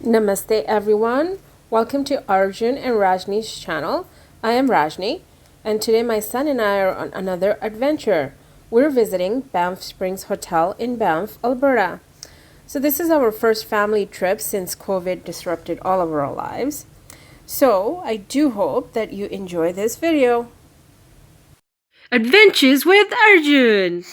Namaste everyone. Welcome to Arjun and Rajni's channel. I am Rajni, and today my son and I are on another adventure. We're visiting Banff Springs Hotel in Banff, Alberta. So this is our first family trip since COVID disrupted all of our lives. So I do hope that you enjoy this video. Adventures with Arjun!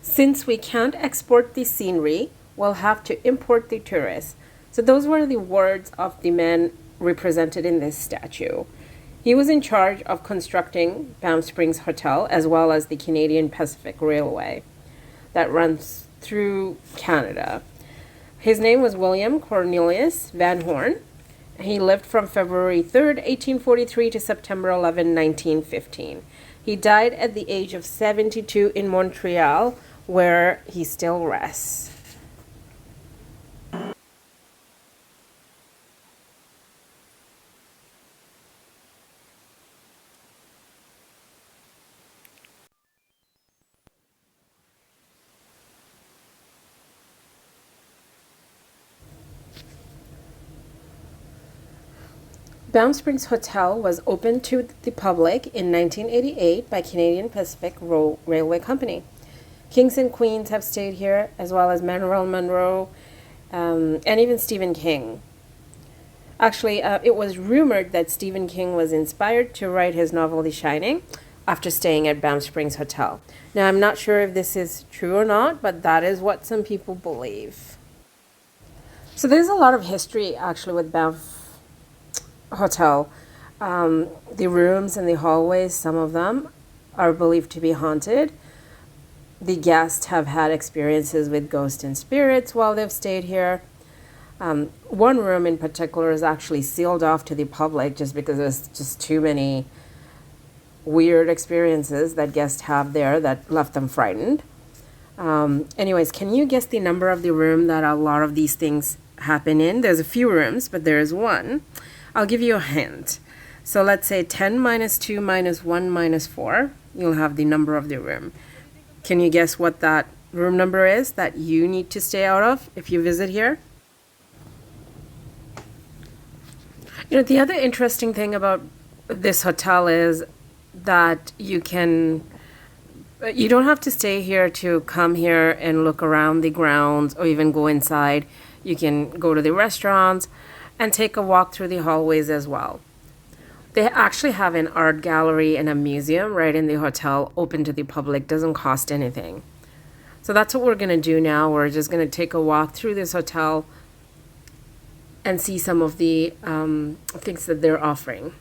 Since we can't export the scenery, we'll have to import the tourists. So those were the words of the man represented in this statue. He was in charge of constructing Banff Springs Hotel as well as the Canadian Pacific Railway that runs through Canada. His name was William Cornelius Van Horn. He lived from February 3rd, 1843 to September 11, 1915. He died at the age of 72 in Montreal, where he still rests. Banff Springs Hotel was opened to the public in 1988 by Canadian Pacific Railway Company. Kings and queens have stayed here, as well as Marilyn Monroe, and even Stephen King. Actually, it was rumored that Stephen King was inspired to write his novel The Shining after staying at Banff Springs Hotel. Now, I'm not sure if this is true or not, but that is what some people believe. So there's a lot of history, actually, with Banff Hotel. The rooms and the hallways, some of them are believed to be haunted. The guests have had experiences with ghosts and spirits while they've stayed here. One room in particular is actually sealed off to the public just because there's just too many weird experiences that guests have there that left them frightened. Anyways, can you guess the number of the room that a lot of these things happen in? There's a few rooms, but there is one. I'll give you a hint. So let's say 10 minus 2 minus 1 minus 4. You'll have the number of the room. Can you guess what that room number is that you need to stay out of if you visit here? You know, the other interesting thing about this hotel is that you don't have to stay here to come here and look around the grounds or even go inside. You can go to the restaurants and take a walk through the hallways as well. They actually have an art gallery and a museum right in the hotel, open to the public, doesn't cost anything. So that's what we're going to do now. We're just going to take a walk through this hotel and see some of the things that they're offering.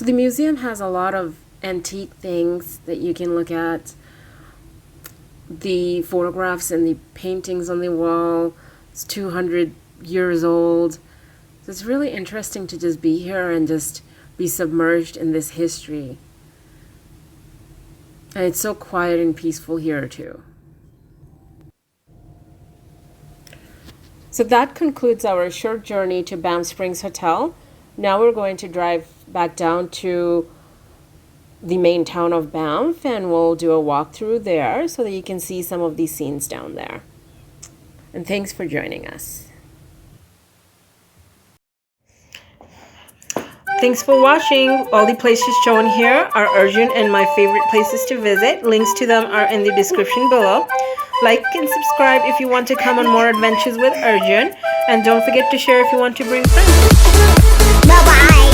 So the museum has a lot of antique things that you can look at. The photographs and the paintings on the wall. It's 200 years old. So it's really interesting to just be here and just be submerged in this history. And it's so quiet and peaceful here too. So that concludes our short journey to Banff Springs Hotel. Now we're going to drive back down to the main town of Banff, and we'll do a walkthrough there so that you can see some of these scenes down there. And thanks for joining us. Thanks for watching. All the places shown here are Arjun and my favorite places to visit. Links to them are in the description below. Like and subscribe if you want to come on more adventures with Arjun. And don't forget to share if you want to bring friends. Bye-bye.